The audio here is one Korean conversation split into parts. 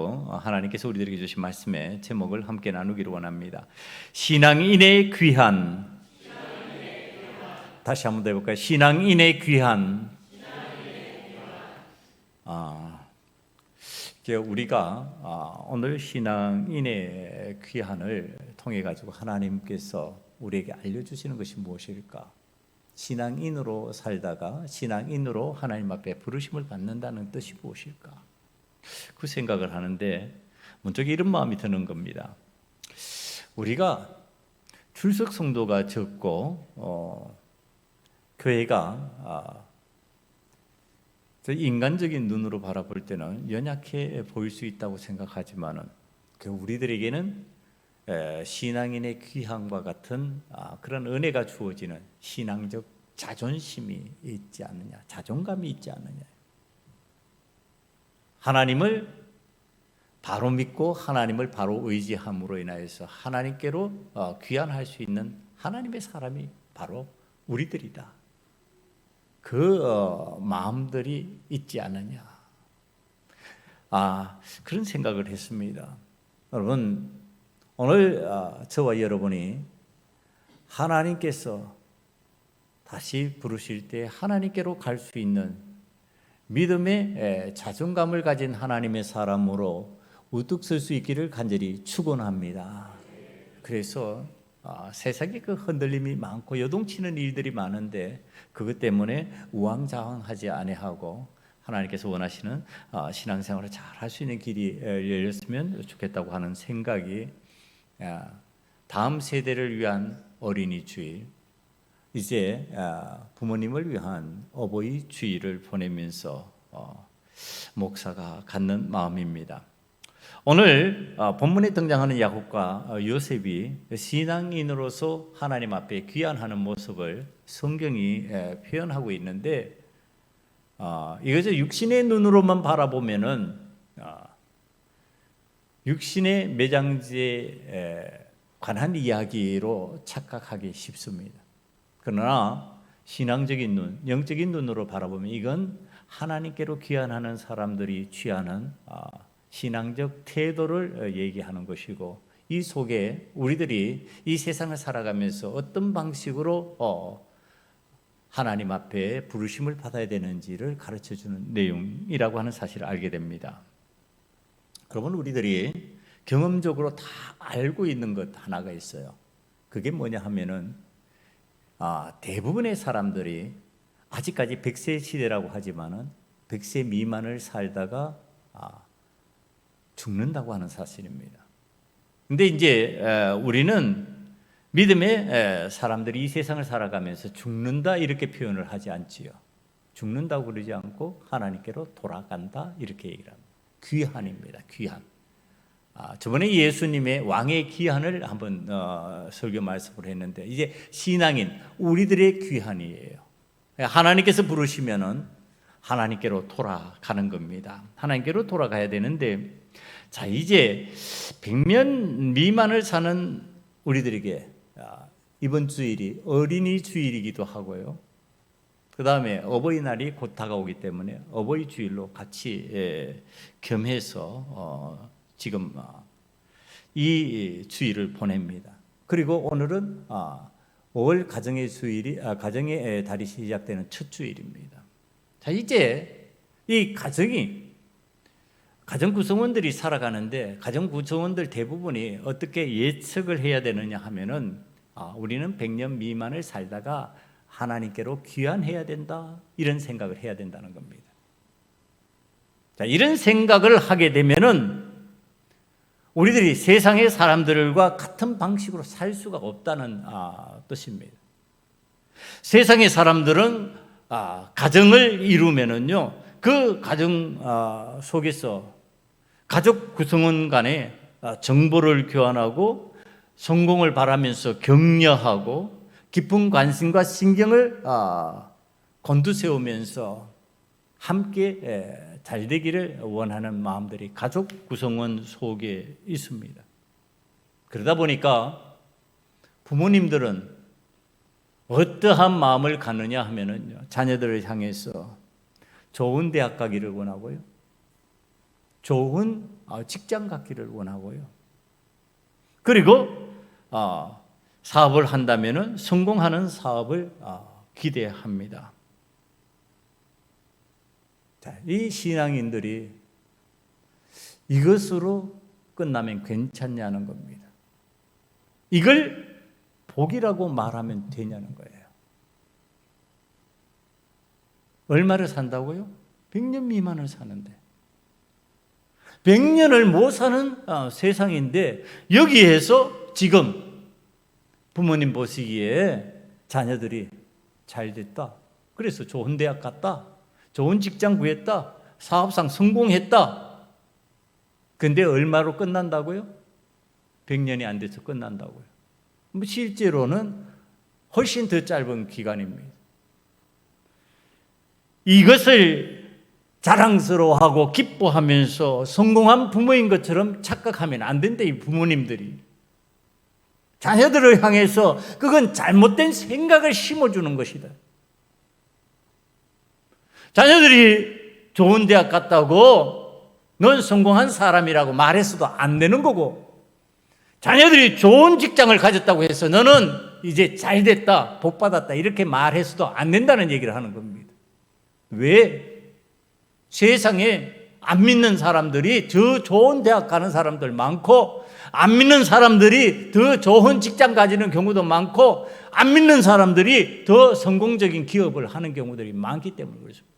가지고 하나님께서 우리들에게 주신 말씀의 제목을 함께 나누기를 원합니다. 신앙인의 귀한. 다시 한번 더 해볼까요? 신앙인의 귀한. 우리가 오늘 신앙인의 귀한을 통해 가지고 하나님께서 우리에게 알려주시는 것이 무엇일까? 신앙인으로 살다가 신앙인으로 하나님 앞에 부르심을 받는다는 뜻이 무엇일까? 그 생각을 하는데 문득 이런 마음이 드는 겁니다. 우리가 출석 성도가 적고 교회가 인간적인 눈으로 바라볼 때는 연약해 보일 수 있다고 생각하지만은 우리들에게는 신앙인의 귀함과 같은 그런 은혜가 주어지는 신앙적 자존심이 있지 않느냐, 자존감이 있지 않느냐. 하나님을 바로 믿고 하나님을 바로 의지함으로 인하여서 하나님께로 귀환할 수 있는 하나님의 사람이 바로 우리들이다. 그 마음들이 있지 않느냐. 그런 생각을 했습니다. 여러분, 오늘 저와 여러분이 하나님께서 다시 부르실 때 하나님께로 갈 수 있는 믿음의 자존감을 가진 하나님의 사람으로 우뚝 설 수 있기를 간절히 축원합니다. 그래서 세상에 그 흔들림이 많고 요동치는 일들이 많은데 그것 때문에 우왕좌왕하지 아니하고 하나님께서 원하시는 신앙생활을 잘 할 수 있는 길이 열렸으면 좋겠다고 하는 생각이 다음 세대를 위한 어린이 주일, 이제 부모님을 위한 어버이 주일을 보내면서 목사가 갖는 마음입니다. 오늘 본문에 등장하는 야곱과 요셉이 신앙인으로서 하나님 앞에 귀환하는 모습을 성경이 표현하고 있는데 이것을 육신의 눈으로만 바라보면은 육신의 매장지에 관한 이야기로 착각하기 쉽습니다. 그러나 신앙적인 눈, 영적인 눈으로 바라보면 이건 하나님께로 귀환하는 사람들이 취하는 신앙적 태도를 얘기하는 것이고, 이 속에 우리들이 이 세상을 살아가면서 어떤 방식으로 하나님 앞에 부르심을 받아야 되는지를 가르쳐주는 내용이라고 하는 사실을 알게 됩니다. 그러면 우리들이 경험적으로 다 알고 있는 것 하나가 있어요. 그게 뭐냐 하면은 대부분의 사람들이 아직까지 100세 시대라고 하지만은 100세 미만을 살다가 죽는다고 하는 사실입니다. 근데 이제 우리는 믿음의 사람들이 이 세상을 살아가면서 죽는다 이렇게 표현을 하지 않지요. 죽는다고 그러지 않고 하나님께로 돌아간다 이렇게 얘기를 합니다. 귀환입니다. 귀환. 저번에 예수님의 왕의 귀환을 한번 설교 말씀을 했는데 이제 신앙인 우리들의 귀환이에요. 하나님께서 부르시면은 하나님께로 돌아가는 겁니다. 하나님께로 돌아가야 되는데, 자, 이제 100년 미만을 사는 우리들에게 이번 주일이 어린이 주일이기도 하고요. 그 다음에 어버이날이 곧 다가오기 때문에 어버이 주일로 같이 겸해서 지금 이 주일을 보냅니다. 그리고 오늘은 5월 가정의 주일이 가정의 달이 시작되는 첫 주일입니다. 자, 이제 이 가정 구성원들이 살아가는데 가정 구성원들 대부분이 어떻게 예측을 해야 되느냐 하면은 우리는 100년 미만을 살다가 하나님께로 귀환해야 된다 이런 생각을 해야 된다는 겁니다. 자, 이런 생각을 하게 되면은 우리들이 세상의 사람들과 같은 방식으로 살 수가 없다는 뜻입니다. 세상의 사람들은 가정을 이루면은요, 그 가정 속에서 가족 구성원 간에 정보를 교환하고 성공을 바라면서 격려하고 깊은 관심과 신경을 곤두세우면서 함께 잘 되기를 원하는 마음들이 가족 구성원 속에 있습니다. 그러다 보니까 부모님들은 어떠한 마음을 갖느냐 하면은요, 자녀들을 향해서 좋은 대학 가기를 원하고요, 좋은 직장 갖기를 원하고요. 그리고 사업을 한다면은 성공하는 사업을 기대합니다. 자, 이 신앙인들이 이것으로 끝나면 괜찮냐는 겁니다. 이걸 복이라고 말하면 되냐는 거예요. 얼마를 산다고요? 100년 미만을 사는데 100년을 못 사는 세상인데 여기에서 지금 부모님 보시기에 자녀들이 잘 됐다, 그래서 좋은 대학 갔다, 좋은 직장 구했다, 사업상 성공했다. 근데 얼마로 끝난다고요? 100년이 안 돼서 끝난다고요. 실제로는 훨씬 더 짧은 기간입니다. 이것을 자랑스러워하고 기뻐하면서 성공한 부모인 것처럼 착각하면 안 된다. 이 부모님들이 자녀들을 향해서 그건 잘못된 생각을 심어주는 것이다. 자녀들이 좋은 대학 갔다고 넌 성공한 사람이라고 말해서도 안 되는 거고, 자녀들이 좋은 직장을 가졌다고 해서 너는 이제 잘 됐다, 복 받았다 이렇게 말해서도 안 된다는 얘기를 하는 겁니다. 왜? 세상에 안 믿는 사람들이 더 좋은 대학 가는 사람들 많고, 안 믿는 사람들이 더 좋은 직장 가지는 경우도 많고, 안 믿는 사람들이 더 성공적인 기업을 하는 경우들이 많기 때문에 그렇습니다.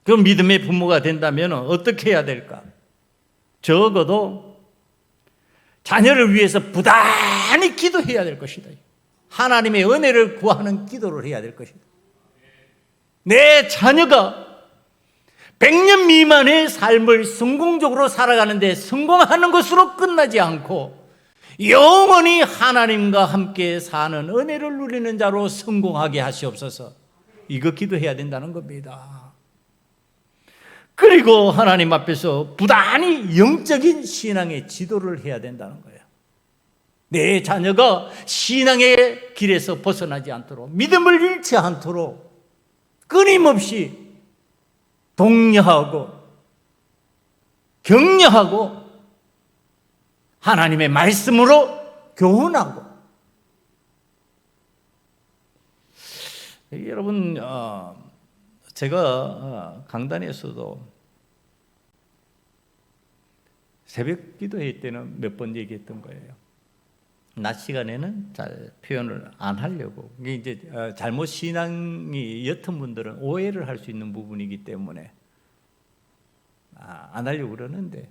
그 믿음의 부모가 된다면 어떻게 해야 될까? 적어도 자녀를 위해서 부단히 기도해야 될 것이다. 하나님의 은혜를 구하는 기도를 해야 될 것이다. 내 자녀가 100년 미만의 삶을 성공적으로 살아가는데 성공하는 것으로 끝나지 않고 영원히 하나님과 함께 사는 은혜를 누리는 자로 성공하게 하시옵소서. 이거 기도해야 된다는 겁니다. 그리고 하나님 앞에서 부단히 영적인 신앙의 지도를 해야 된다는 거예요. 내 자녀가 신앙의 길에서 벗어나지 않도록, 믿음을 잃지 않도록 끊임없이 독려하고 격려하고 하나님의 말씀으로 교훈하고. 여러분, 제가 강단에서도 새벽 기도회 때는 몇 번 얘기했던 거예요. 낮 시간에는 잘 표현을 안 하려고. 이게 이제 잘못 신앙이 옅은 분들은 오해를 할 수 있는 부분이기 때문에 안 하려고 그러는데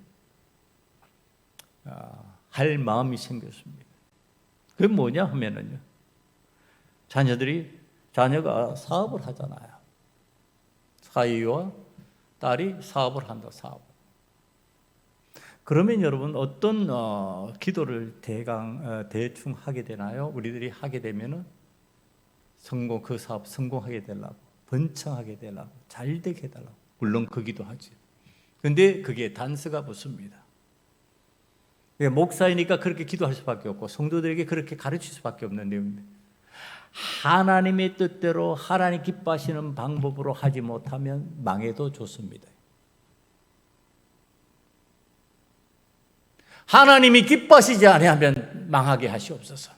할 마음이 생겼습니다. 그게 뭐냐 하면은요, 자녀가 사업을 하잖아요. 사위와 딸이 사업을 한다. 사업. 그러면 여러분 어떤 기도를 대충 하게 되나요? 우리들이 하게 되면은 그 사업 성공하게 되려고, 번창하게 되려고, 잘 되게 해달라고. 물론 그 기도하지. 근데 그게 단서가 붙습니다. 목사이니까 그렇게 기도할 수밖에 없고 성도들에게 그렇게 가르칠 수밖에 없는 내용입니다. 하나님의 뜻대로 하나님 기뻐하시는 방법으로 하지 못하면 망해도 좋습니다. 하나님이 기뻐하시지 아니하면 망하게 하시옵소서.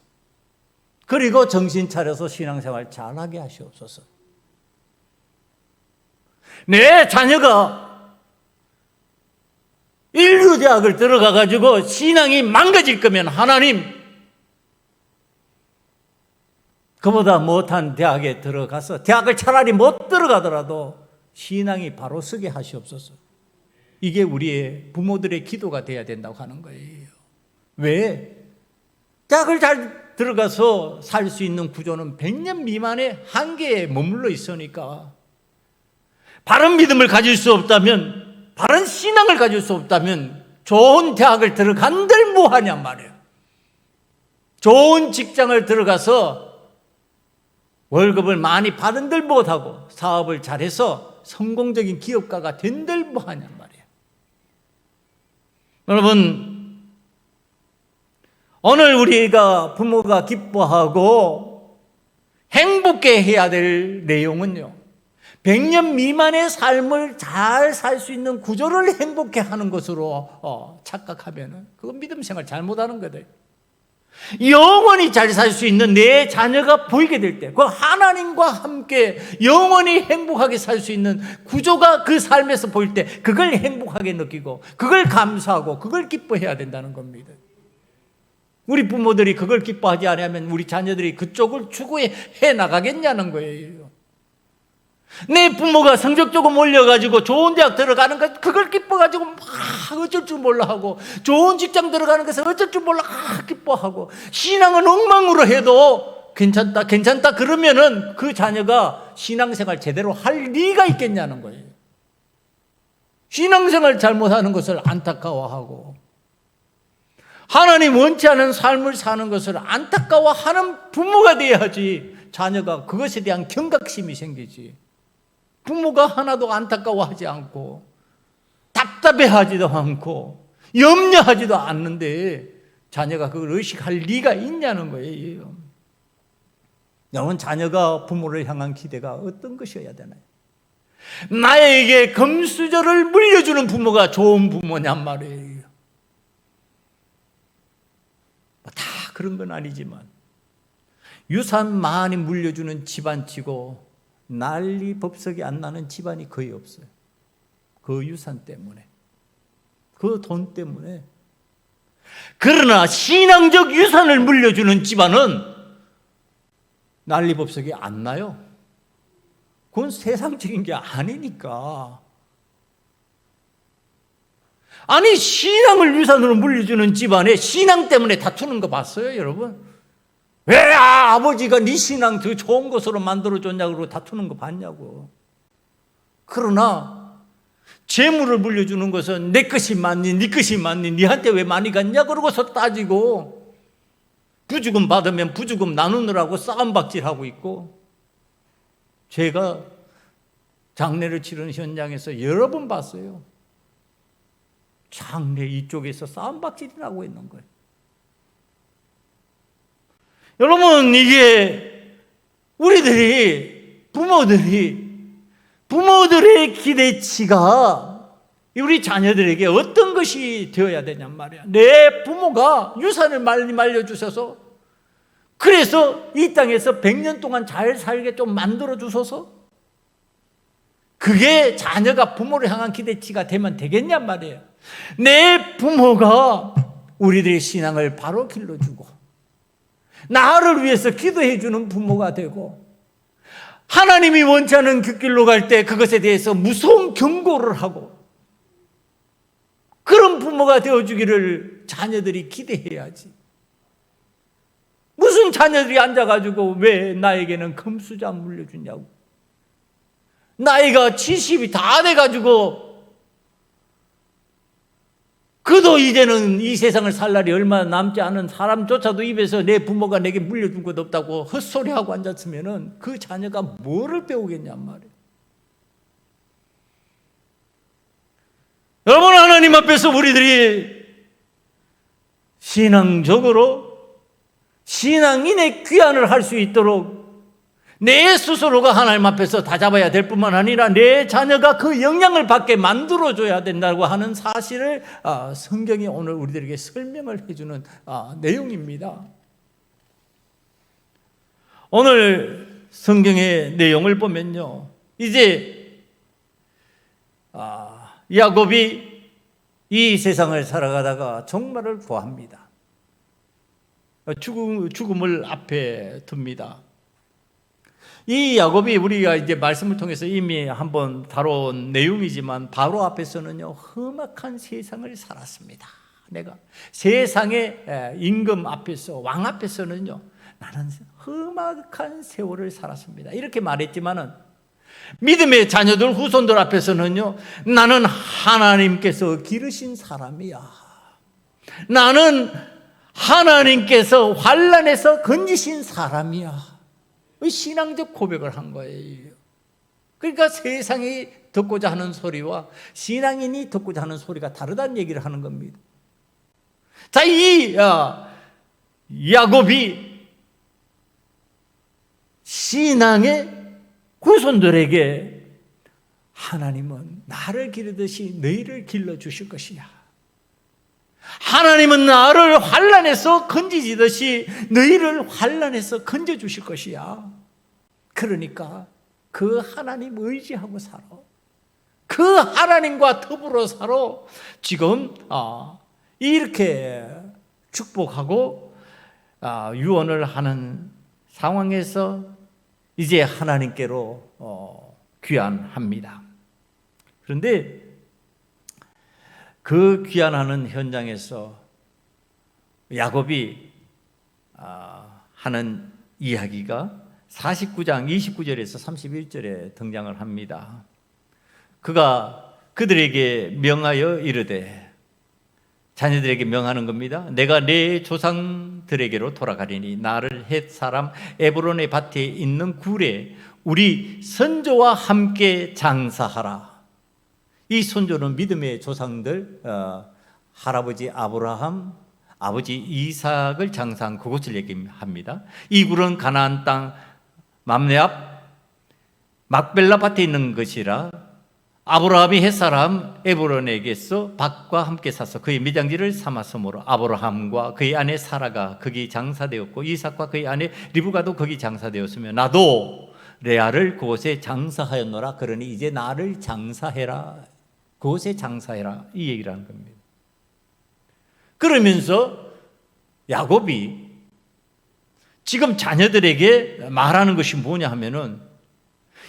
그리고 정신 차려서 신앙생활 잘하게 하시옵소서. 내 자녀가 인류대학을 들어가가지고 신앙이 망가질 거면 하나님, 그보다 못한 대학에 들어가서 대학을 차라리 못 들어가더라도 신앙이 바로 서게 하시옵소서. 이게 우리의 부모들의 기도가 돼야 된다고 하는 거예요. 왜? 대학을 잘 들어가서 살 수 있는 구조는 100년 미만의 한계에 머물러 있으니까, 바른 믿음을 가질 수 없다면, 바른 신앙을 가질 수 없다면 좋은 대학을 들어간들 뭐하냔 말이에요. 좋은 직장을 들어가서 월급을 많이 받은들 못하고 사업을 잘해서 성공적인 기업가가 된들 뭐하냔 말이에요. 여러분, 오늘 우리가 부모가 기뻐하고 행복해 해야 될 내용은요, 100년 미만의 삶을 잘 살 수 있는 구조를 행복해 하는 것으로 착각하면 그건 믿음 생활 잘못하는 거다. 영원히 잘 살 수 있는 내 자녀가 보이게 될 때, 그 하나님과 함께 영원히 행복하게 살 수 있는 구조가 그 삶에서 보일 때 그걸 행복하게 느끼고 그걸 감사하고 그걸 기뻐해야 된다는 겁니다. 우리 부모들이 그걸 기뻐하지 않으면 우리 자녀들이 그쪽을 추구해 나가겠냐는 거예요. 내 부모가 성적 조금 올려가지고 좋은 대학 들어가는 것, 그걸 기뻐가지고 막 어쩔 줄 몰라 하고, 좋은 직장 들어가는 것을 어쩔 줄 몰라 기뻐하고, 신앙은 엉망으로 해도 괜찮다 그러면은 그 자녀가 신앙생활 제대로 할 리가 있겠냐는 거예요. 신앙생활 잘못하는 것을 안타까워하고 하나님 원치 않은 삶을 사는 것을 안타까워하는 부모가 돼야지 자녀가 그것에 대한 경각심이 생기지. 부모가 하나도 안타까워하지 않고 답답해하지도 않고 염려하지도 않는데 자녀가 그걸 의식할 리가 있냐는 거예요. 여러분, 자녀가 부모를 향한 기대가 어떤 것이어야 되나요? 나에게 금수저를 물려주는 부모가 좋은 부모냔 말이에요. 다 그런 건 아니지만 유산 많이 물려주는 집안치고 난리 법석이 안 나는 집안이 거의 없어요. 그 유산 때문에, 그 돈 때문에. 그러나 신앙적 유산을 물려주는 집안은 난리 법석이 안 나요. 그건 세상적인 게 아니니까. 아니, 신앙을 유산으로 물려주는 집안에 신앙 때문에 다투는 거 봤어요, 여러분? 왜 아버지가 네 신앙 더 좋은 것으로 만들어줬냐고 다투는 거 봤냐고. 그러나 재물을 물려주는 것은 내 것이 맞니, 네 것이 맞니, 네한테 왜 많이 갔냐 그러고서 따지고, 부주금 받으면 부주금 나누느라고 싸움박질하고 있고, 제가 장례를 치르는 현장에서 여러 번 봤어요. 장례 이쪽에서 싸움박질이 나고 있는 거예요. 여러분, 이게 우리들이 부모들의 기대치가 우리 자녀들에게 어떤 것이 되어야 되냔 말이야. 내 부모가 유산을 많이 말려주셔서, 그래서 이 땅에서 100년 동안 잘 살게 좀 만들어 주셔서, 그게 자녀가 부모를 향한 기대치가 되면 되겠냔 말이에요. 내 부모가 우리들의 신앙을 바로 길러주고 나를 위해서 기도해 주는 부모가 되고, 하나님이 원치 않은 그 길로 갈 때 그것에 대해서 무서운 경고를 하고, 그런 부모가 되어주기를 자녀들이 기대해야지. 무슨 자녀들이 앉아가지고 왜 나에게는 금수저 물려주냐고. 나이가 70이 다 돼가지고 그도 이제는 이 세상을 살 날이 얼마 남지 않은 사람조차도 입에서 내 부모가 내게 물려준 것 없다고 헛소리하고 앉았으면 그 자녀가 뭐를 배우겠냔 말이에요. 여러분, 하나님 앞에서 우리들이 신앙적으로 신앙인의 귀환을 할 수 있도록 내 스스로가 하나님 앞에서 다잡아야 될 뿐만 아니라 내 자녀가 그 영향을 받게 만들어줘야 된다고 하는 사실을 성경이 오늘 우리들에게 설명을 해주는 내용입니다. 오늘 성경의 내용을 보면요, 이제 야곱이 이 세상을 살아가다가 종말을 구합니다. 죽음을 앞에 둡니다. 이 야곱이 우리가 이제 말씀을 통해서 이미 한번 다룬 내용이지만 바로 앞에서는요, 험악한 세상을 살았습니다. 내가 세상의 임금 앞에서, 왕 앞에서는요, 나는 험악한 세월을 살았습니다. 이렇게 말했지만은 믿음의 자녀들, 후손들 앞에서는요, 나는 하나님께서 기르신 사람이야. 나는 하나님께서 환난에서 건지신 사람이야. 신앙적 고백을 한 거예요. 그러니까 세상이 듣고자 하는 소리와 신앙인이 듣고자 하는 소리가 다르다는 얘기를 하는 겁니다. 자, 이 야곱이 신앙의 후손들에게 하나님은 나를 기르듯이 너희를 길러주실 것이야. 하나님은 나를 환난에서 건지듯이 너희를 환난에서 건져주실 것이야. 그러니까 그 하나님 의지하고 살아. 그 하나님과 더불어 살아. 지금 이렇게 축복하고 유언을 하는 상황에서 이제 하나님께로 귀환합니다. 그런데 그 귀환하는 현장에서 야곱이 하는 이야기가 49장 29절에서 31절에 등장을 합니다. 그가 그들에게 명하여 이르되, 자녀들에게 명하는 겁니다. 내가 내 조상들에게로 돌아가리니 나를 헷 사람 에브론의 밭에 있는 굴에 우리 선조와 함께 장사하라. 이 선조는 믿음의 조상들, 할아버지 아브라함, 아버지 이삭을 장사한 그곳을 얘기합니다. 이 굴은 가나안 땅 맘레 앞 막벨라 밭에 있는 것이라 아브라함이 햇사람 에브론에게서 밭과 함께 사서 그의 매장지를 삼았으므로 아브라함과 그의 아내 사라가 거기 장사되었고 이삭과 그의 아내 리브가도 거기 장사되었으며 나도 레아를 그곳에 장사하였노라. 그러니 이제 나를 장사해라, 그곳에 장사해라, 이 얘기를 하는 겁니다. 그러면서 야곱이 지금 자녀들에게 말하는 것이 뭐냐 하면은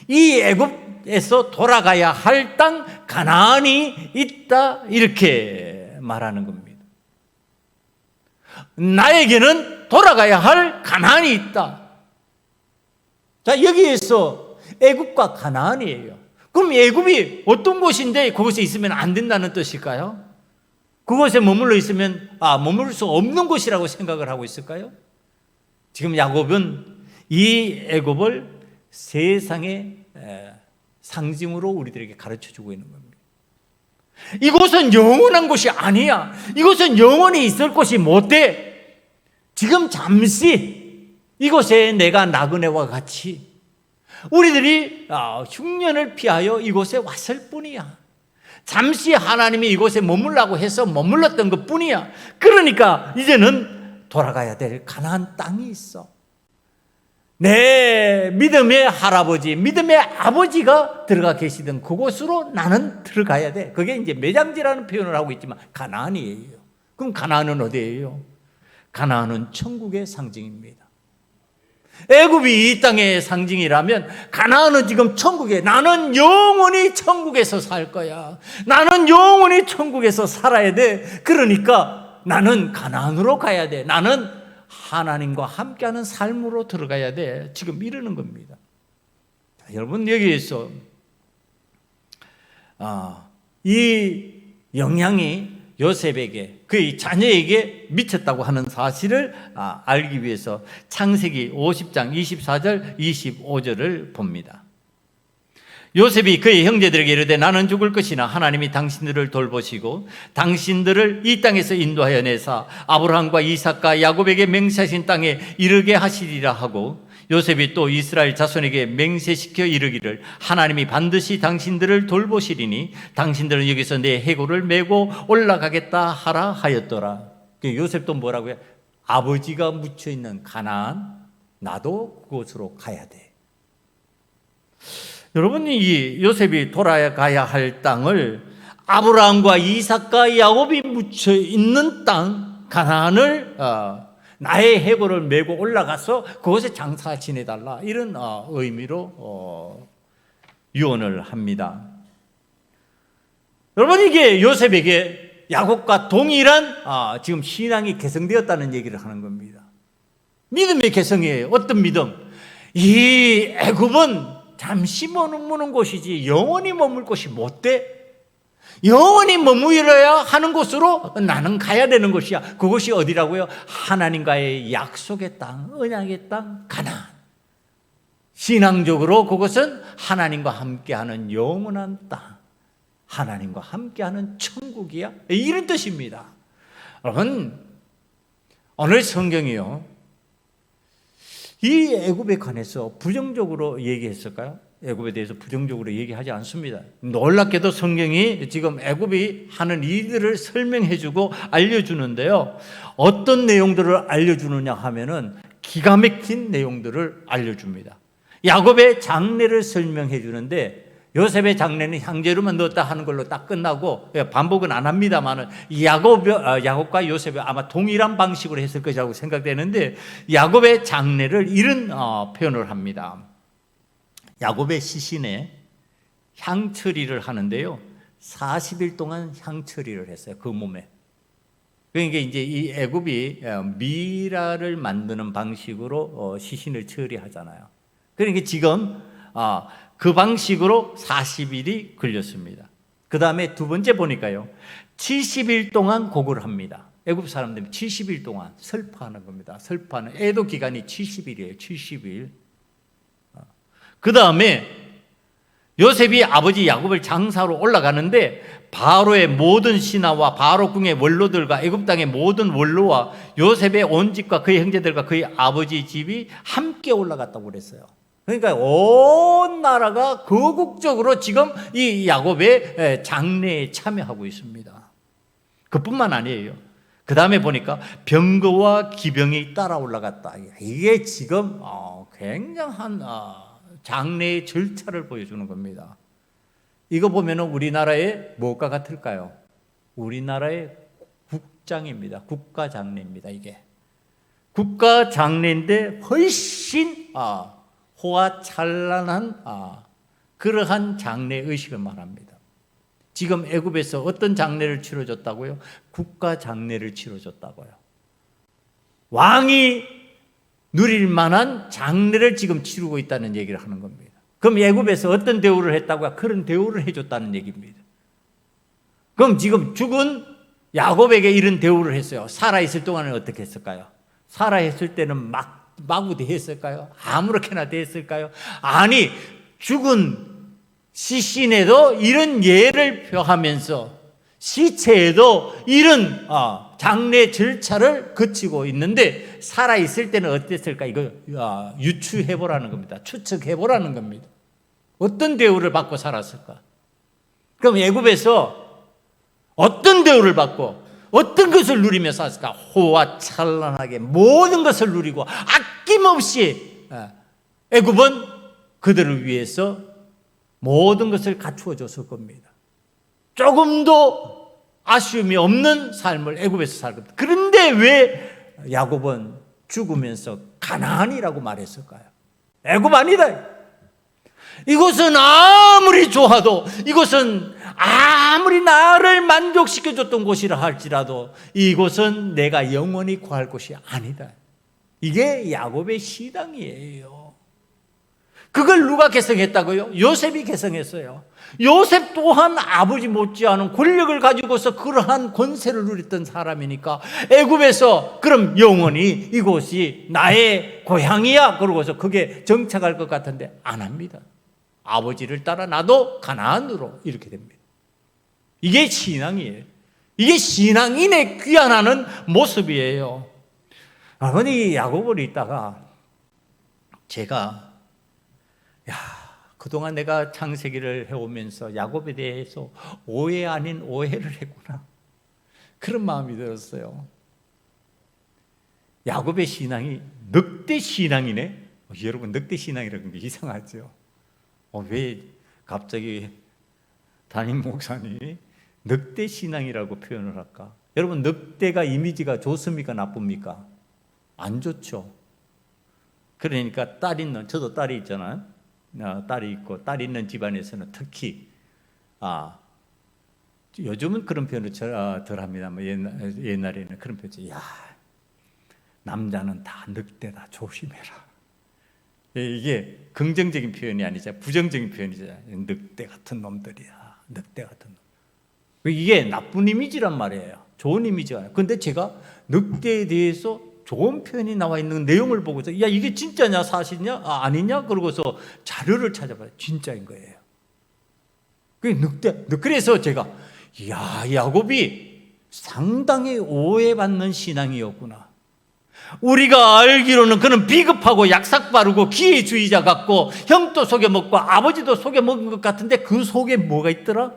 이 애굽에서 돌아가야 할 땅 가나안이 있다, 이렇게 말하는 겁니다. 나에게는 돌아가야 할 가나안이 있다. 자, 여기에서 애굽과 가나안이에요. 그럼 애굽이 어떤 곳인데 그곳에 있으면 안 된다는 뜻일까요? 그곳에 머물러 있으면 머물 수 없는 곳이라고 생각을 하고 있을까요? 지금 야곱은 이 애굽을 세상의 상징으로 우리들에게 가르쳐주고 있는 겁니다. 이곳은 영원한 곳이 아니야. 이곳은 영원히 있을 곳이 못 돼. 지금 잠시 이곳에 내가 나그네와 같이 우리들이 흉년을 피하여 이곳에 왔을 뿐이야. 잠시 하나님이 이곳에 머물라고 해서 머물렀던 것 뿐이야. 그러니까 이제는 돌아가야 될 가나안 땅이 있어. 내 믿음의 할아버지, 믿음의 아버지가 들어가 계시던 그곳으로 나는 들어가야 돼. 그게 이제 매장지라는 표현을 하고 있지만 가나안이에요. 그럼 가나안은 어디예요? 가나안은 천국의 상징입니다. 애굽이 이 땅의 상징이라면 가나안은 지금 천국에, 나는 영원히 천국에서 살 거야. 나는 영원히 천국에서 살아야 돼. 그러니까 나는 가나안으로 가야 돼. 나는 하나님과 함께하는 삶으로 들어가야 돼. 지금 이러는 겁니다. 자, 여러분, 여기에서 이 영향이 요셉에게, 그의 자녀에게 미쳤다고 하는 사실을 알기 위해서 창세기 50장 24절 25절을 봅니다. 요셉이 그의 형제들에게 이르되 나는 죽을 것이나 하나님이 당신들을 돌보시고 당신들을 이 땅에서 인도하여 내사 아브라함과 이삭과 야곱에게 맹세하신 땅에 이르게 하시리라 하고, 요셉이 또 이스라엘 자손에게 맹세시켜 이르기를 하나님이 반드시 당신들을 돌보시리니 당신들은 여기서 내 해골을 메고 올라가겠다 하라 하였더라. 요셉도 뭐라고요? 아버지가 묻혀있는 가나안, 나도 그곳으로 가야 돼. 여러분, 이 요셉이 돌아가야 할 땅을 아브라함과 이삭과 야곱이 묻혀있는 땅 가나안을 나의 해골을 메고 올라가서 그곳에 장사 지내달라, 이런 의미로 유언을 합니다. 여러분, 이게 요셉에게 야곱과 동일한 지금 신앙이 개성되었다는 얘기를 하는 겁니다. 믿음의 개성이에요. 어떤 믿음? 이 애굽은 잠시 머무는 곳이지 영원히 머물 곳이 못 돼. 영원히 머무러야 하는 곳으로 나는 가야 되는 곳이야. 그곳이 어디라고요? 하나님과의 약속의 땅, 언약의 땅, 가나안. 신앙적으로 그것은 하나님과 함께하는 영원한 땅, 하나님과 함께하는 천국이야, 이런 뜻입니다. 여러분, 오늘 성경이요, 이 애굽에 관해서 부정적으로 얘기했을까요? 애굽에 대해서 부정적으로 얘기하지 않습니다. 놀랍게도 성경이 지금 애굽이 하는 일들을 설명해주고 알려주는데요. 어떤 내용들을 알려주느냐 하면은 기가 막힌 내용들을 알려줍니다. 야곱의 장래를 설명해 주는데 요셉의 장래는 형제로만 넣었다 하는 걸로 딱 끝나고 반복은 안 합니다만은 야곱과 요셉이 아마 동일한 방식으로 했을 것이라고 생각되는데 야곱의 장래를 이런 표현을 합니다. 야곱의 시신에 향처리를 하는데요. 40일 동안 향처리를 했어요. 그 몸에. 그러니까 이제 이 애굽이 미라를 만드는 방식으로 시신을 처리하잖아요. 그러니까 지금 그 방식으로 40일이 걸렸습니다. 그 다음에 두 번째 보니까요. 70일 동안 곡을 합니다. 애굽 사람들이 70일 동안 슬퍼하는 겁니다. 슬퍼하는 애도 기간이 70일이에요. 70일. 그 다음에 요셉이 아버지 야곱을 장사로 올라가는데 바로의 모든 신하와 바로 궁의 원로들과 애굽 땅의 모든 원로와 요셉의 온 집과 그의 형제들과 그의 아버지 집이 함께 올라갔다고 그랬어요. 그러니까 온 나라가 거국적으로 지금 이 야곱의 장래에 참여하고 있습니다. 그뿐만 아니에요. 그 다음에 보니까 병거와 기병이 따라 올라갔다. 이게 지금 굉장한 장래의 절차를 보여주는 겁니다. 이거 보면 우리나라의 무엇과 같을까요? 우리나라의 국장입니다. 국가장례입니다. 이게 국가장례인데 훨씬 호화찬란한 그러한 장례의식을 말합니다. 지금 애굽에서 어떤 장례를 치러줬다고요? 국가장례를 치러줬다고요. 왕이 누릴 만한 장례를 지금 치르고 있다는 얘기를 하는 겁니다. 그럼 애굽에서 어떤 대우를 했다고요? 그런 대우를 해줬다는 얘기입니다. 그럼 지금 죽은 야곱에게 이런 대우를 했어요. 살아있을 동안은 어떻게 했을까요? 살아있을 때는 마구 대했을까요? 아무렇게나 대했을까요? 아니, 죽은 시신에도 이런 예를 표하면서 시체에도 이런 장례 절차를 거치고 있는데 살아있을 때는 어땠을까? 이거 유추해보라는 겁니다. 추측해보라는 겁니다. 어떤 대우를 받고 살았을까? 그럼 애굽에서 어떤 대우를 받고 어떤 것을 누리며 살았을까? 호화찬란하게 모든 것을 누리고 아낌없이 애굽은 그들을 위해서 모든 것을 갖추어 줬을 겁니다. 조금도 아쉬움이 없는 삶을 애굽에서 살 겁니다. 그런데 왜 야곱은 죽으면서 가나안이라고 말했을까요? 애굽 아니다. 이곳은 아무리 좋아도, 이곳은 아무리 나를 만족시켜줬던 곳이라 할지라도 이곳은 내가 영원히 구할 곳이 아니다. 이게 야곱의 신앙이에요. 그걸 누가 개성했다고요? 요셉이 개성했어요. 요셉 또한 아버지 못지않은 권력을 가지고서 그러한 권세를 누렸던 사람이니까 애굽에서 그럼 영원히 이곳이 나의 고향이야 그러고서 그게 정착할 것 같은데 안 합니다. 아버지를 따라 나도 가나안으로 이렇게 됩니다. 이게 신앙이에요. 이게 신앙인의 귀환하는 모습이에요. 아버지 야곱을 있다가 제가 그동안 내가 창세기를 해오면서 야곱에 대해서 오해 아닌 오해를 했구나. 그런 마음이 들었어요. 야곱의 신앙이 늑대 신앙이네. 여러분 늑대 신앙이라는 게 이상하죠. 왜 갑자기 담임 목사님이 늑대 신앙이라고 표현을 할까? 여러분 늑대가 이미지가 좋습니까? 나쁩니까? 안 좋죠. 그러니까 딸 있는, 저도 딸이 있잖아요. 딸이 있고 딸 있는 집안에서는 특히 요즘은 그런 표현을 덜 합니다. 옛날에는 그런 표현이 남자는 다 늑대다 조심해라. 이게 긍정적인 표현이 아니죠. 부정적인 표현이죠. 늑대 같은 놈들이야. 늑대 같은 놈. 이게 나쁜 이미지란 말이에요. 좋은 이미지가 아니에요. 그런데 제가 늑대에 대해서 좋은 표현이 나와 있는 내용을 보고서 이게 진짜냐 사실이냐 아니냐 그러고서 자료를 찾아봐요. 진짜인 거예요. 그래서 제가 야곱이 상당히 오해받는 신앙이었구나. 우리가 알기로는 그는 비겁하고 약삭 빠르고 기회주의자 같고 형도 속여먹고 아버지도 속여먹은 것 같은데 그 속에 뭐가 있더라?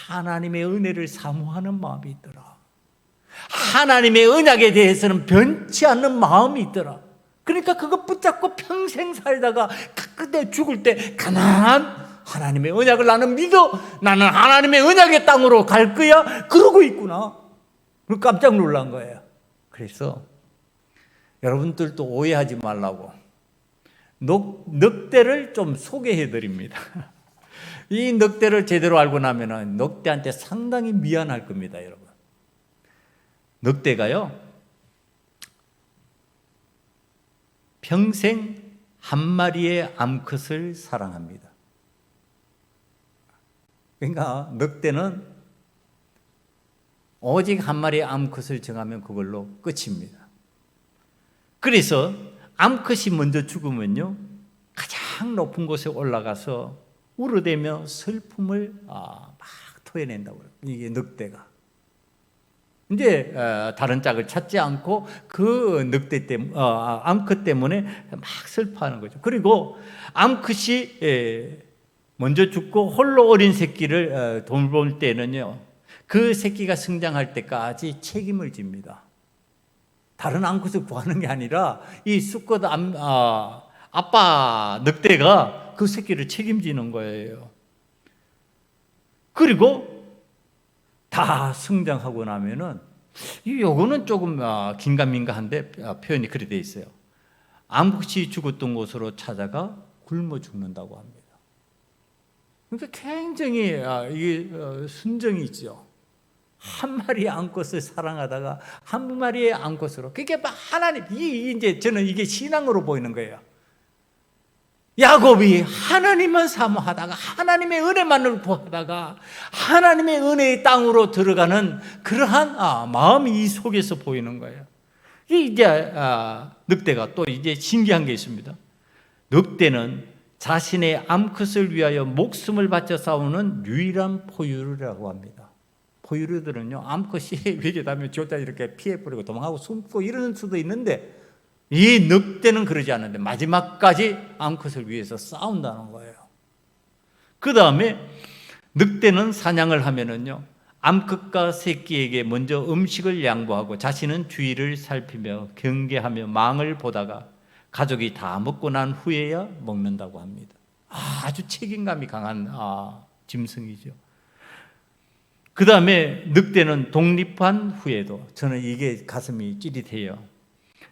하나님의 은혜를 사모하는 마음이 있더라. 하나님의 언약에 대해서는 변치 않는 마음이 있더라. 그러니까 그거 붙잡고 평생 살다가 그때 죽을 때 가난한 하나님의 언약을 나는 믿어. 나는 하나님의 언약의 땅으로 갈 거야. 그러고 있구나. 그리고 깜짝 놀란 거예요. 그래서 여러분들도 오해하지 말라고 늑대를 좀 소개해 드립니다. 이 늑대를 제대로 알고 나면은 늑대한테 상당히 미안할 겁니다, 여러분. 늑대가요, 평생 한 마리의 암컷을 사랑합니다. 그러니까 늑대는 오직 한 마리의 암컷을 정하면 그걸로 끝입니다. 그래서 암컷이 먼저 죽으면요, 가장 높은 곳에 올라가서 울어대며 슬픔을 막 토해낸다고 그래요. 이게 늑대가. 이제 다른 짝을 찾지 않고 그 늑대 때문에, 암컷 때문에 막 슬퍼하는 거죠. 그리고 암컷이 먼저 죽고 홀로 어린 새끼를 돌볼 때는요, 그 새끼가 성장할 때까지 책임을 집니다. 다른 암컷을 구하는 게 아니라 이 수컷 아빠 늑대가 그 새끼를 책임지는 거예요. 그리고 다 성장하고 나면은, 요거는 조금 긴가민가한데 표현이 그렇게 돼 있어요. 암컷이 죽었던 곳으로 찾아가 굶어 죽는다고 합니다. 그러니까 굉장히 이게 순정이 있죠. 한 마리의 암컷을 사랑하다가 한 마리의 암컷으로, 그게 하나님, 이제 저는 이게 신앙으로 보이는 거예요. 야곱이 하나님만 사모하다가 하나님의 은혜만을 구하다가 하나님의 은혜의 땅으로 들어가는 그러한 마음이 이 속에서 보이는 거예요. 이제 늑대가 또 이제 신기한 게 있습니다. 늑대는 자신의 암컷을 위하여 목숨을 바쳐 싸우는 유일한 포유류라고 합니다. 포유류들은요, 암컷이 위기다면 절대 이렇게 피해버리고 도망하고 숨고 이러는 수도 있는데, 이 늑대는 그러지 않는데 마지막까지 암컷을 위해서 싸운다는 거예요. 그 다음에 늑대는 사냥을 하면은요, 암컷과 새끼에게 먼저 음식을 양보하고 자신은 주위를 살피며 경계하며 망을 보다가 가족이 다 먹고 난 후에야 먹는다고 합니다. 아주 책임감이 강한 짐승이죠. 그 다음에 늑대는 독립한 후에도, 저는 이게 가슴이 찌릿해요.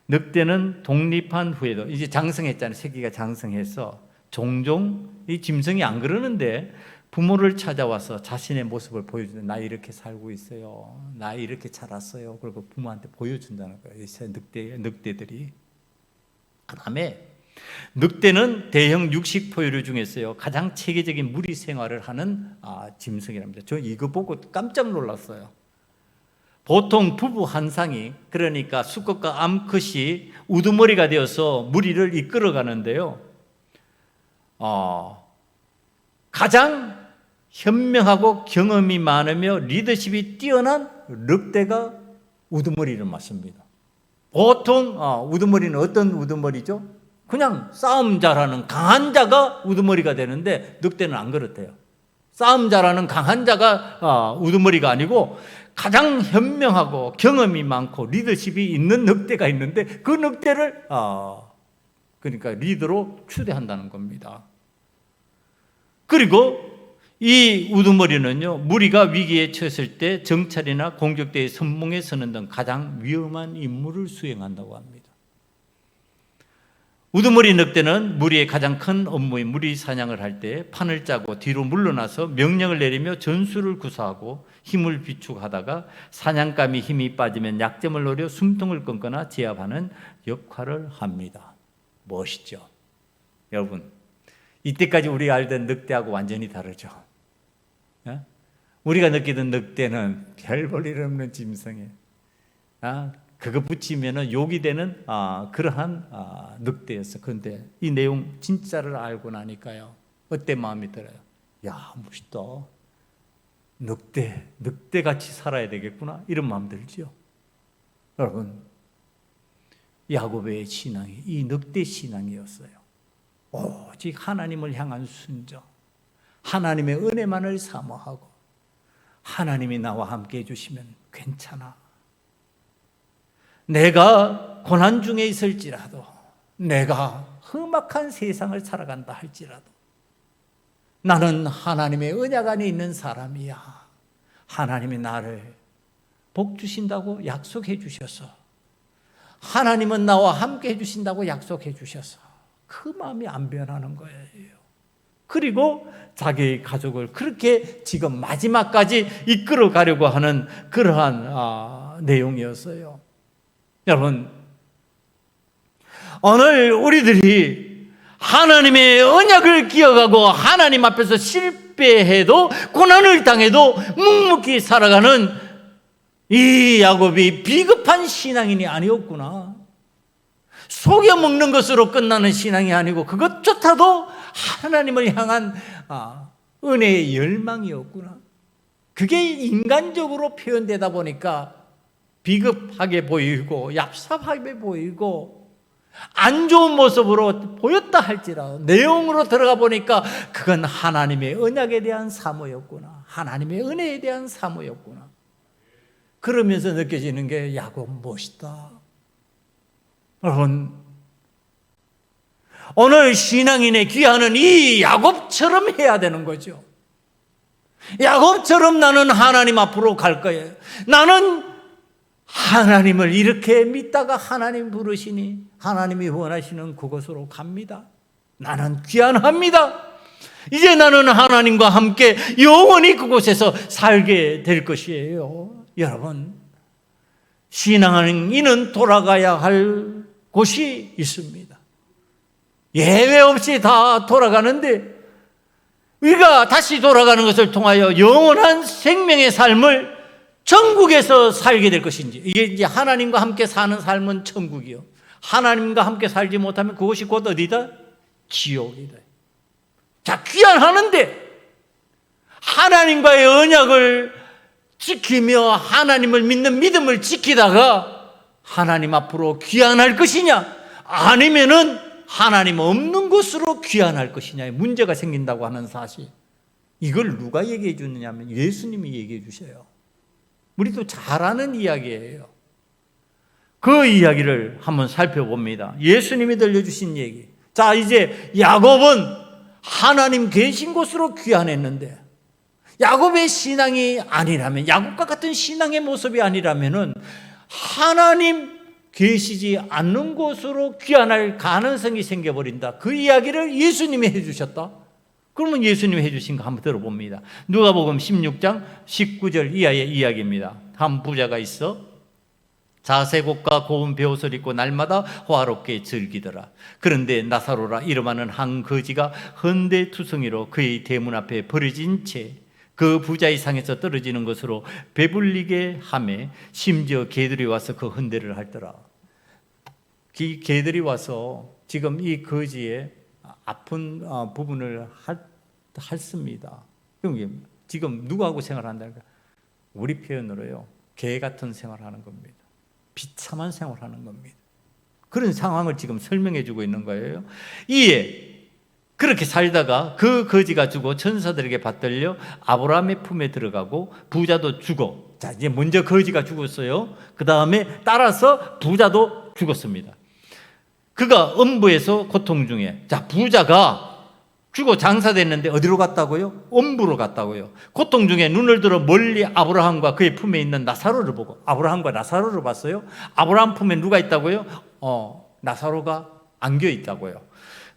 늑대는 독립한 후에도, 이제 장성했잖아요. 새끼가 장성해서 종종 이 짐승이 안 그러는데 부모를 찾아와서 자신의 모습을 보여주는, 나 이렇게 살고 있어요, 나 이렇게 자랐어요. 그리고 부모한테 보여준다는 거예요, 늑대들이. 그 다음에 늑대는 대형 육식 포유류 중에서요, 가장 체계적인 무리 생활을 하는 짐승이랍니다. 저 이거 보고 깜짝 놀랐어요. 보통 부부 한 쌍이, 그러니까 수컷과 암컷이 우두머리가 되어서 무리를 이끌어 가는데요, 가장 현명하고 경험이 많으며 리더십이 뛰어난 늑대가 우두머리를 맡습니다. 보통 우두머리는 어떤 우두머리죠? 그냥 싸움 잘하는 강한 자가 우두머리가 되는데, 늑대는 안 그렇대요. 싸움 잘하는 강한 자가 우두머리가 아니고 가장 현명하고 경험이 많고 리더십이 있는 늑대가 있는데, 그 늑대를 그러니까 리더로 추대한다는 겁니다. 그리고 이 우두머리는요, 무리가 위기에 처했을 때 정찰이나 공격대의 선봉에 서는 등 가장 위험한 임무를 수행한다고 합니다. 우두머리 늑대는 무리의 가장 큰 업무인 무리 사냥을 할 때 판을 짜고 뒤로 물러나서 명령을 내리며 전술을 구사하고 힘을 비축하다가 사냥감이 힘이 빠지면 약점을 노려 숨통을 끊거나 제압하는 역할을 합니다. 멋있죠? 여러분, 이때까지 우리가 알던 늑대하고 완전히 다르죠? 우리가 느끼던 늑대는 별 볼 일 없는 짐승이에요. 그거 붙이면 욕이 되는 그러한 늑대였어. 그런데 이 내용 진짜를 알고 나니까요, 어때 마음이 들어요? 야, 멋있다. 늑대같이 살아야 되겠구나, 이런 마음 들죠. 여러분, 야곱의 신앙이 이 늑대 신앙이었어요. 오직 하나님을 향한 순종, 하나님의 은혜만을 사모하고 하나님이 나와 함께 해주시면 괜찮아. 내가 고난 중에 있을지라도, 내가 험악한 세상을 살아간다 할지라도 나는 하나님의 언약 안에 있는 사람이야. 하나님이 나를 복 주신다고 약속해 주셔서, 하나님은 나와 함께 해주신다고 약속해 주셔서 그 마음이 안 변하는 거예요. 그리고 자기 가족을 그렇게 지금 마지막까지 이끌어 가려고 하는 그러한 내용이었어요. 여러분, 오늘 우리들이 하나님의 언약을 기억하고 하나님 앞에서 실패해도 고난을 당해도 묵묵히 살아가는 이 야곱이 비겁한 신앙인이 아니었구나. 속여 먹는 것으로 끝나는 신앙이 아니고 그것조차도 하나님을 향한 은혜의 열망이었구나. 그게 인간적으로 표현되다 보니까 비겁하게 보이고 얍삽하게 보이고 안 좋은 모습으로 보였다 할지라도 내용으로 들어가 보니까 그건 하나님의 언약에 대한 사모였구나. 하나님의 은혜에 대한 사모였구나. 그러면서 느껴지는 게 야곱 멋있다. 여러분, 오늘 신앙인의 귀환은 이 야곱처럼 해야 되는 거죠. 야곱처럼 나는 하나님 앞으로 갈 거예요. 나는 하나님을 이렇게 믿다가 하나님 부르시니 하나님이 원하시는 그곳으로 갑니다. 나는 귀환합니다. 이제 나는 하나님과 함께 영원히 그곳에서 살게 될 것이에요. 여러분, 신앙인은 돌아가야 할 곳이 있습니다. 예외 없이 다 돌아가는데 우리가 다시 돌아가는 것을 통하여 영원한 생명의 삶을 천국에서 살게 될 것인지, 이게 이제 하나님과 함께 사는 삶은 천국이요. 하나님과 함께 살지 못하면 그것이 곧 어디다? 지옥이다. 자, 귀환하는데 하나님과의 언약을 지키며 하나님을 믿는 믿음을 지키다가 하나님 앞으로 귀환할 것이냐, 아니면은 하나님 없는 곳으로 귀환할 것이냐에 문제가 생긴다고 하는 사실, 이걸 누가 얘기해 주느냐면 예수님이 얘기해 주셔요. 우리도 잘 아는 이야기예요. 그 이야기를 한번 살펴봅니다. 예수님이 들려주신 얘기. 자, 이제 야곱은 하나님 계신 곳으로 귀환했는데 야곱의 신앙이 아니라면, 야곱과 같은 신앙의 모습이 아니라면은 하나님 계시지 않는 곳으로 귀환할 가능성이 생겨버린다. 그 이야기를 예수님이 해주셨다. 그러면 예수님이 해주신 거 한번 들어봅니다. 누가복음 16장 19절 이하의 이야기입니다. 한 부자가 있어 자색옷과 고운 베옷을 입고 날마다 호화롭게 즐기더라. 그런데 나사로라 이름하는 한 거지가 헌데투성이로 그의 대문 앞에 버려진 채 그 부자의 상에서 떨어지는 것으로 배불리게 하매 심지어 개들이 와서 그 헌데를 핥더라. 이 개들이 와서 지금 이 거지의 아픈 부분을 핥습니다. 그럼 지금 누구하고 생활한다니까? 우리 표현으로요, 개 같은 생활하는 겁니다. 비참한 생활하는 겁니다. 그런 상황을 지금 설명해 주고 있는 거예요. 이에 그렇게 살다가 그 거지가 죽어 천사들에게 받들려 아브라함의 품에 들어가고 부자도 죽어. 자, 이제 먼저 거지가 죽었어요. 그 다음에 따라서 부자도 죽었습니다. 그가 엄부에서 고통 중에, 자, 부자가 죽어 장사됐는데 어디로 갔다고요? 엄부로 갔다고요. 고통 중에 눈을 들어 멀리 아브라함과 그의 품에 있는 나사로를 보고, 아브라함과 나사로를 봤어요. 아브라함 품에 누가 있다고요? 나사로가 안겨 있다고요.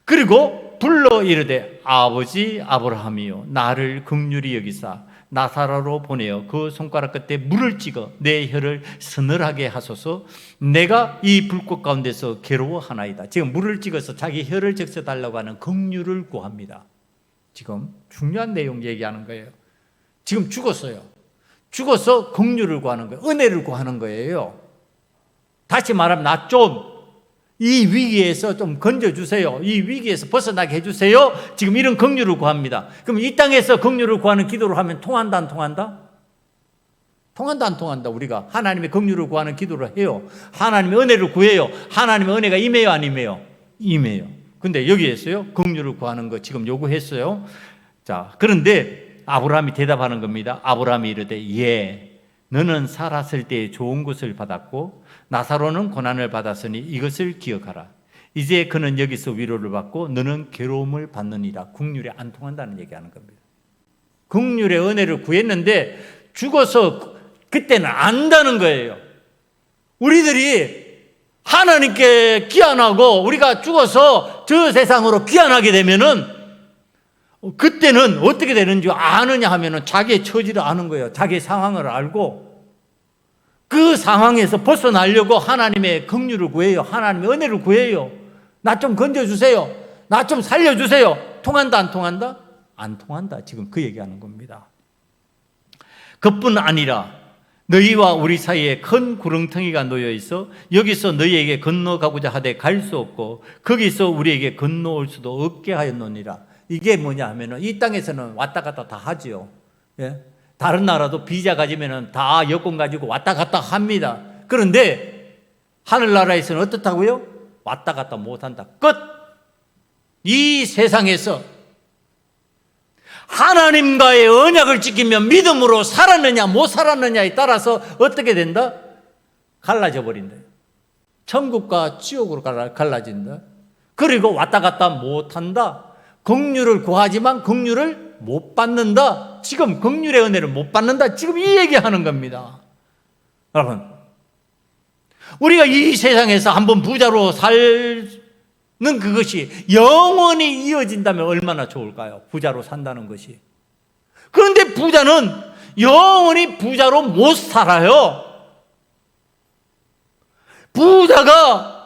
그리고 불러 이르되 아버지 아브라함이요, 나를 긍휼히 여기사 나사로로 보내어 그 손가락 끝에 물을 찍어 내 혀를 서늘하게 하소서. 내가 이 불꽃 가운데서 괴로워하나이다. 지금 물을 찍어서 자기 혀를 적셔달라고 하는 긍휼을 구합니다. 지금 중요한 내용 얘기하는 거예요. 지금 죽었어요. 죽어서 긍휼을 구하는 거예요. 은혜를 구하는 거예요. 다시 말하면 나 좀 이 위기에서 좀 건져주세요. 이 위기에서 벗어나게 해주세요. 지금 이런 긍휼을 구합니다. 그럼 이 땅에서 긍휼을 구하는 기도를 하면 통한다, 안 통한다? 통한다 안 통한다? 우리가 하나님의 긍휼을 구하는 기도를 해요. 하나님의 은혜를 구해요. 하나님의 은혜가 임해요 안 임해요? 임해요. 근데 여기에서요 긍휼을 구하는 거 지금 요구했어요. 자, 그런데 아브라함이 대답하는 겁니다. 아브라함이 이르되 예, 너는 살았을 때 좋은 것을 받았고 나사로는 고난을 받았으니 이것을 기억하라. 이제 그는 여기서 위로를 받고 너는 괴로움을 받느니라. 긍휼이 안 통한다는 얘기하는 겁니다. 긍휼의 은혜를 구했는데 죽어서 그때는 안다는 거예요. 우리들이 하나님께 귀환하고 우리가 죽어서 저 세상으로 귀환하게 되면은 그때는 어떻게 되는지 아느냐 하면은 자기의 처지를 아는 거예요. 자기의 상황을 알고 그 상황에서 벗어나려고 하나님의 긍휼을 구해요. 하나님의 은혜를 구해요. 나 좀 건져주세요. 나 좀 살려주세요. 통한다 안 통한다? 안 통한다. 지금 그 얘기하는 겁니다. 그뿐 아니라 너희와 우리 사이에 큰 구렁텅이가 놓여 있어 여기서 너희에게 건너가고자 하되 갈 수 없고 거기서 우리에게 건너올 수도 없게 하였노니라. 이게 뭐냐 하면은 이 땅에서는 왔다 갔다 다 하지요. 예? 다른 나라도 비자 가지면은 다 여권 가지고 왔다 갔다 합니다. 그런데 하늘나라에서는 어떻다고요? 왔다 갔다 못 한다. 끝! 이 세상에서 하나님과의 언약을 지키면 믿음으로 살았느냐 못 살았느냐에 따라서 어떻게 된다? 갈라져 버린다. 천국과 지옥으로 갈라진다. 그리고 왔다 갔다 못한다. 긍휼을 구하지만 긍휼을 못 받는다. 지금 긍휼의 은혜를 못 받는다. 지금 이 얘기하는 겁니다. 여러분, 우리가 이 세상에서 한번 부자로 살는 그것이 영원히 이어진다면 얼마나 좋을까요? 부자로 산다는 것이. 그런데 부자는 영원히 부자로 못 살아요. 부자가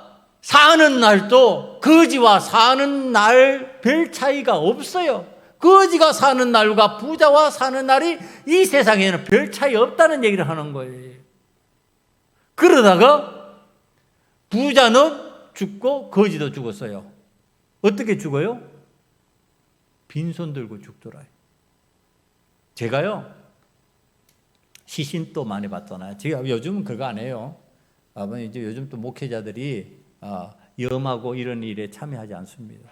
사는 날도 거지와 사는 날 별 차이가 없어요. 거지가 사는 날과 부자와 사는 날이 이 세상에는 별 차이 없다는 얘기를 하는 거예요. 그러다가 부자는 죽고 거지도 죽었어요. 어떻게 죽어요? 빈손 들고 죽더라. 제가요 시신도 많이 봤잖아요. 제가 요즘은 그거 안 해요. 이제 요즘 또 목회자들이 염하고 이런 일에 참여하지 않습니다.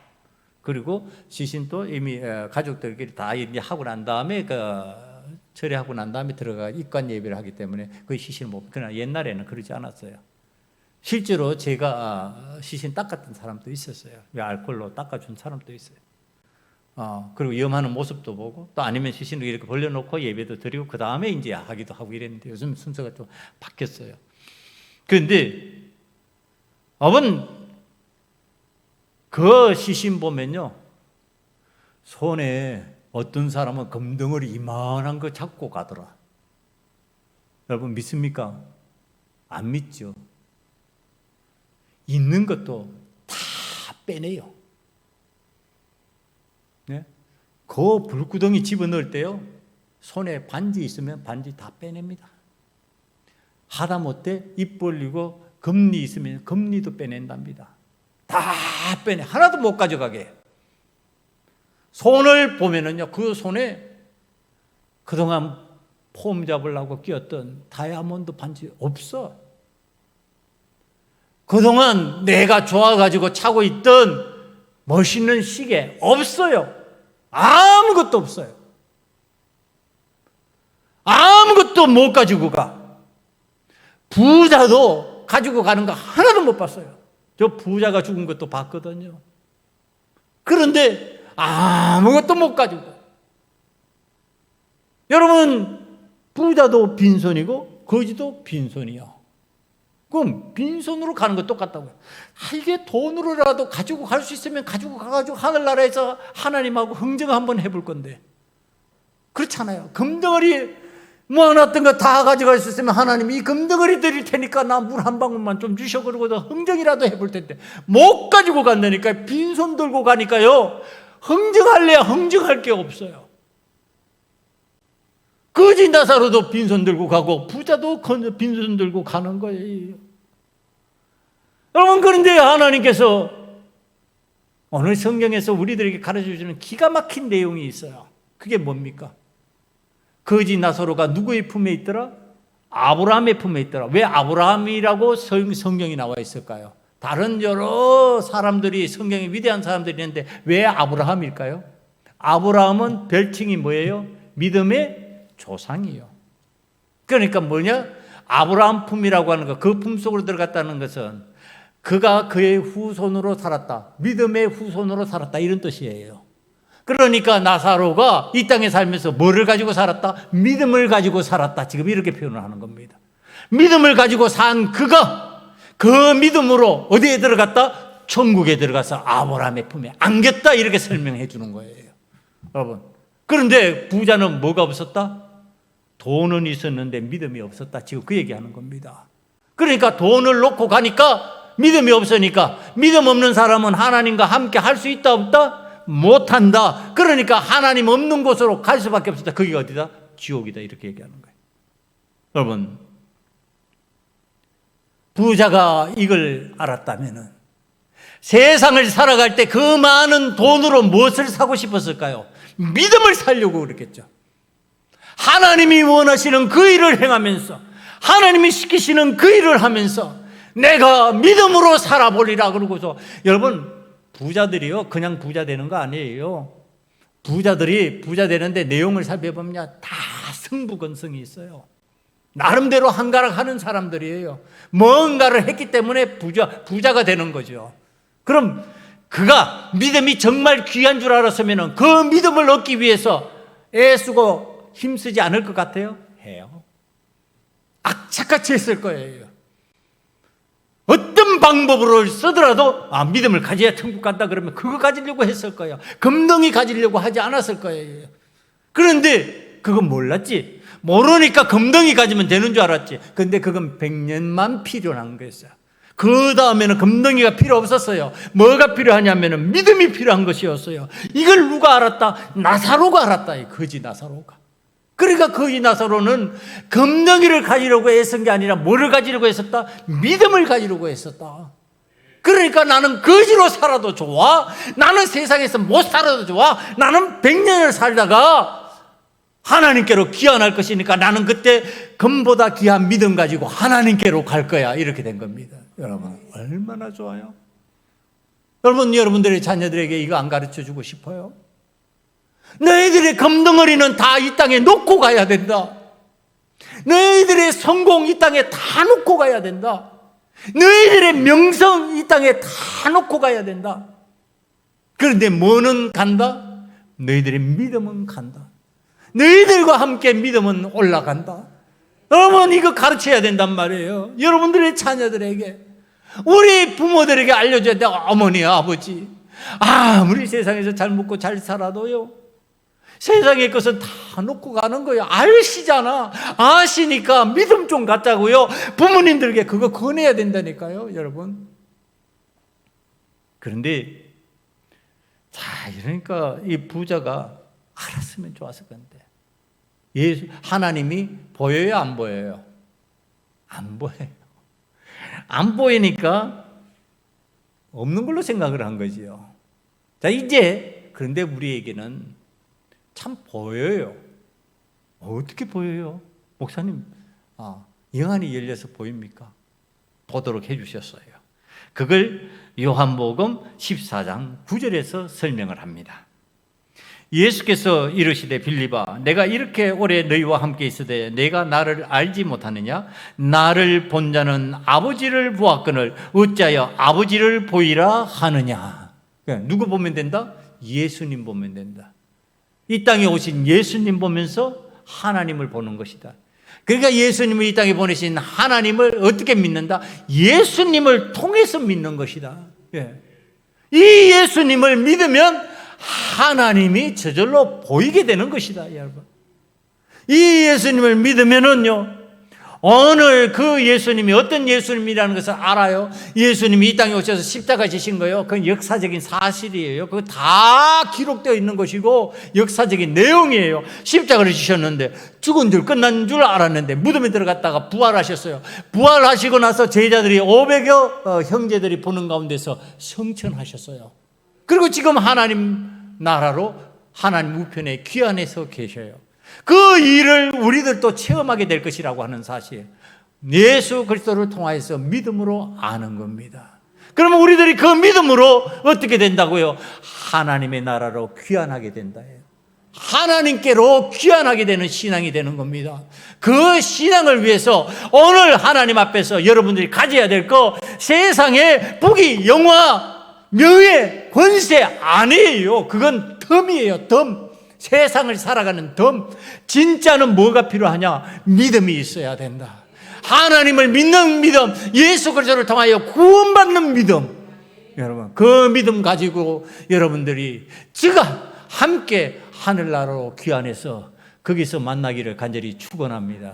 그리고 시신도 이미 가족들끼리 다 이제 하고 난 다음에 처리하고 난 다음에 들어가 입관 예배를 하기 때문에 그 시신을 못. 그러나 옛날에는 그러지 않았어요. 실제로 제가 시신 닦았던 사람도 있었어요. 알코올로 닦아준 사람도 있어요. 그리고 염하는 모습도 보고 또 아니면 시신을 이렇게 벌려놓고 예배도 드리고 그 다음에 이제 하기도 하고 이랬는데 요즘 순서가 좀 바뀌었어요. 그런데 그 시신 보면요 손에 어떤 사람은 금덩어리 이만한 거 잡고 가더라. 여러분 믿습니까? 안 믿죠. 있는 것도 다 빼내요. 네? 그 불구덩이 집어넣을 때요 손에 반지 있으면 반지 다 빼냅니다. 하다못해 입 벌리고 금리 있으면 금리도 빼낸답니다. 다 빼내. 하나도 못 가져가게. 손을 보면은요 그 손에 그동안 폼 잡으려고 끼웠던 다이아몬드 반지 없어. 그동안 내가 좋아가지고 차고 있던 멋있는 시계 없어요. 아무것도 없어요. 아무것도 못 가지고 가. 부자도 가지고 가는 거 하나도 못 봤어요. 저 부자가 죽은 것도 봤거든요. 그런데 아무것도 못 가지고. 여러분 부자도 빈손이고 거지도 빈손이요. 그럼 빈손으로 가는 거 똑같다고요. 이게 돈으로라도 가지고 갈 수 있으면 가지고 가가지고 하늘나라에서 하나님하고 흥정 한번 해볼 건데 그렇잖아요. 금덩어리 모아놨던 거 다 가져갈 수 있으면 하나님이 이 금덩어리 드릴 테니까 나 물 한 방울만 좀 주셔. 그러고도 흥정이라도 해볼 텐데 못 가지고 간다니까. 빈손 들고 가니까요 흥정할래야 흥정할 게 없어요. 거지 나사로도 빈손 들고 가고 부자도 빈손 들고 가는 거예요. 여러분 그런데 하나님께서 오늘 성경에서 우리들에게 가르쳐주는 기가 막힌 내용이 있어요. 그게 뭡니까? 거지 나사로가 누구의 품에 있더라? 아브라함의 품에 있더라. 왜 아브라함이라고 성경이 나와 있을까요? 다른 여러 사람들이, 성경에 위대한 사람들이 있는데 왜 아브라함일까요? 아브라함은 별칭이 뭐예요? 믿음의 조상이요. 그러니까 뭐냐? 아브라함 품이라고 하는 것, 그 품 속으로 들어갔다는 것은 그가 그의 후손으로 살았다, 믿음의 후손으로 살았다, 이런 뜻이에요. 그러니까 나사로가 이 땅에 살면서 뭐를 가지고 살았다? 믿음을 가지고 살았다. 지금 이렇게 표현을 하는 겁니다. 믿음을 가지고 산 그가 그 믿음으로 어디에 들어갔다? 천국에 들어가서 아브라함의 품에 안겼다, 이렇게 설명해 주는 거예요. 여러분, 그런데 부자는 뭐가 없었다? 돈은 있었는데 믿음이 없었다. 지금 그 얘기하는 겁니다. 그러니까 돈을 놓고 가니까 믿음이 없으니까, 믿음 없는 사람은 하나님과 함께 할 수 있다 없다? 못한다. 그러니까 하나님 없는 곳으로 갈 수밖에 없었다. 그게 어디다? 지옥이다. 이렇게 얘기하는 거예요. 여러분, 부자가 이걸 알았다면은 세상을 살아갈 때 그 많은 돈으로 무엇을 사고 싶었을까요? 믿음을 살려고 그랬겠죠. 하나님이 원하시는 그 일을 행하면서, 하나님이 시키시는 그 일을 하면서 내가 믿음으로 살아보리라 그러고서, 여러분, 부자들이요, 그냥 부자 되는 거 아니에요. 부자들이 부자 되는데 내용을 살펴보면 다 승부건성이 있어요. 나름대로 한가락하는 사람들이에요. 뭔가를 했기 때문에 부자가 되는 거죠. 그럼 그가 믿음이 정말 귀한 줄 알았으면 그 믿음을 얻기 위해서 애쓰고 힘쓰지 않을 것 같아요? 해요. 악착같이 했을 거예요. 어떤 방법으로 쓰더라도 믿음을 가져야 천국 간다 그러면 그거 가지려고 했을 거예요. 금덩이 가지려고 하지 않았을 거예요. 그런데 그건 몰랐지. 모르니까 금덩이 가지면 되는 줄 알았지. 근데 그건 100년만 필요한 거였어요. 그 다음에는 금덩이가 필요 없었어요. 뭐가 필요하냐면 믿음이 필요한 것이었어요. 이걸 누가 알았다? 나사로가 알았다. 이 거지 나사로가. 그러니까 거지 나사로는 금덩이를 가지려고 애쓴 게 아니라 뭐를 가지려고 했었다? 믿음을 가지려고 했었다. 그러니까 나는 거지로 살아도 좋아. 나는 세상에서 못 살아도 좋아. 나는 100년을 살다가 하나님께로 귀환할 것이니까 나는 그때 금보다 귀한 믿음 가지고 하나님께로 갈 거야. 이렇게 된 겁니다. 여러분, 얼마나 좋아요? 여러분들의 자녀들에게 이거 안 가르쳐 주고 싶어요? 너희들의 금덩어리는 다 이 땅에 놓고 가야 된다. 너희들의 성공 이 땅에 다 놓고 가야 된다. 너희들의 명성 이 땅에 다 놓고 가야 된다. 그런데 뭐는 간다? 너희들의 믿음은 간다. 너희들과 함께 믿음은 올라간다. 여러분, 이거 가르쳐야 된단 말이에요. 여러분들의 자녀들에게, 우리 부모들에게 알려줘야 돼. 어머니, 아버지, 우리 세상에서 잘 먹고 잘 살아도요, 세상의 것은 다 놓고 가는 거예요. 아시잖아. 아시니까 믿음 좀 갖자고요. 부모님들에게 그거 권해야 된다니까요, 여러분. 그런데 그러니까 이 부자가 알았으면 좋았을 건데, 하나님이 보여요, 안 보여요? 안 보여요. 안 보이니까 없는 걸로 생각을 한 거지요. 이제 그런데 우리에게는 참 보여요. 어떻게 보여요? 목사님, 영안이 열려서 보입니까? 보도록 해주셨어요. 그걸 요한복음 14장 9절에서 설명을 합니다. 예수께서 이르시되 빌립아, 내가 이렇게 오래 너희와 함께 있으되 내가 나를 알지 못하느냐? 나를 본 자는 아버지를 보았거늘 어찌하여 아버지를 보이라 하느냐? 누구 보면 된다? 예수님 보면 된다. 이 땅에 오신 예수님 보면서 하나님을 보는 것이다. 그러니까 예수님을 이 땅에 보내신 하나님을 어떻게 믿는다? 예수님을 통해서 믿는 것이다. 이 예수님을 믿으면 하나님이 저절로 보이게 되는 것이다, 여러분. 이 예수님을 믿으면은요, 오늘 그 예수님이 어떤 예수님이라는 것을 알아요. 예수님이 이 땅에 오셔서 십자가 지신 거예요. 그건 역사적인 사실이에요. 그거 다 기록되어 있는 것이고 역사적인 내용이에요. 십자가를 지셨는데 죽은 줄 끝난 줄 알았는데 무덤에 들어갔다가 부활하셨어요. 부활하시고 나서 제자들이 500여 형제들이 보는 가운데서 성천하셨어요. 그리고 지금 하나님 나라로 하나님 우편에 귀환해서 계셔요. 그 일을 우리들도 체험하게 될 것이라고 하는 사실, 예수 그리스도를 통하여서 믿음으로 아는 겁니다. 그러면 우리들이 그 믿음으로 어떻게 된다고요? 하나님의 나라로 귀환하게 된다. 하나님께로 귀환하게 되는 신앙이 되는 겁니다. 그 신앙을 위해서 오늘 하나님 앞에서 여러분들이 가져야 될 거, 세상의 부귀, 영화, 명예, 권세 아니에요. 그건 덤이에요. 덤. 세상을 살아가는 덤. 진짜는 뭐가 필요하냐? 믿음이 있어야 된다. 하나님을 믿는 믿음, 예수 그리스도를 통하여 구원받는 믿음. 여러분, 그 믿음 가지고 여러분들이 지가 함께 하늘나라로 귀환해서 거기서 만나기를 간절히 축원합니다.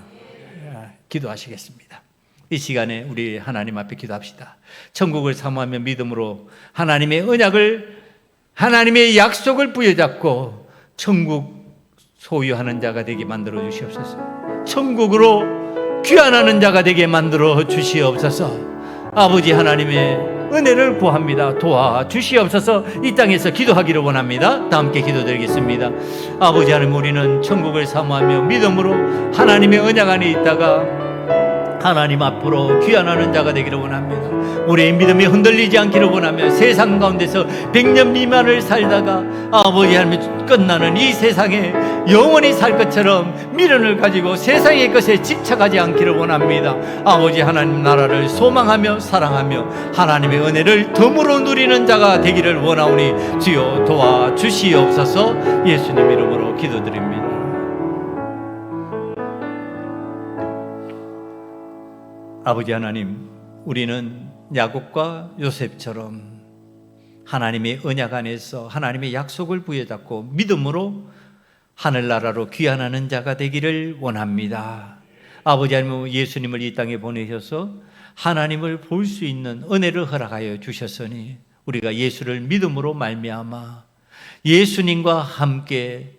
기도하시겠습니다. 이 시간에 우리 하나님 앞에 기도합시다. 천국을 사모하며 믿음으로 하나님의 언약을, 하나님의 약속을 부여잡고 천국 소유하는 자가 되게 만들어 주시옵소서. 천국으로 귀환하는 자가 되게 만들어 주시옵소서. 아버지 하나님의 은혜를 구합니다. 도와주시옵소서. 이 땅에서 기도하기를 원합니다. 다 함께 기도드리겠습니다. 아버지 하나님, 우리는 천국을 사모하며 믿음으로 하나님의 언약 안에 있다가 하나님 앞으로 귀환하는 자가 되기를 원합니다. 우리의 믿음이 흔들리지 않기를 원하며 세상 가운데서 100년 미만을 살다가 아버지 하나님 끝나는 이 세상에 영원히 살 것처럼 미련을 가지고 세상의 것에 집착하지 않기를 원합니다. 아버지 하나님 나라를 소망하며 사랑하며 하나님의 은혜를 덤으로 누리는 자가 되기를 원하오니 주여 도와주시옵소서. 예수님 이름으로 기도드립니다. 아버지 하나님, 우리는 야곱과 요셉처럼 하나님의 언약 안에서 하나님의 약속을 부여잡고 믿음으로 하늘나라로 귀환하는 자가 되기를 원합니다. 아버지 하나님, 예수님을 이 땅에 보내셔서 하나님을 볼 수 있는 은혜를 허락하여 주셨으니 우리가 예수를 믿음으로 말미암아 예수님과 함께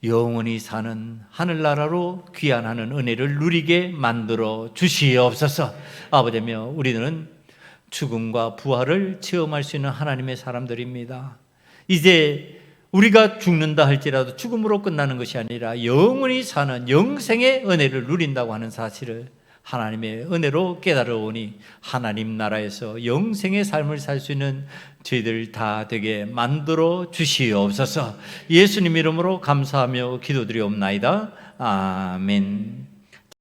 영원히 사는 하늘나라로 귀환하는 은혜를 누리게 만들어 주시옵소서. 아버지며, 우리는 죽음과 부활을 체험할 수 있는 하나님의 사람들입니다. 이제 우리가 죽는다 할지라도 죽음으로 끝나는 것이 아니라 영원히 사는 영생의 은혜를 누린다고 하는 사실을 하나님의 은혜로 깨달아오니 하나님 나라에서 영생의 삶을 살 수 있는 저희들 다 되게 만들어 주시옵소서. 예수님 이름으로 감사하며 기도드리옵나이다. 아멘.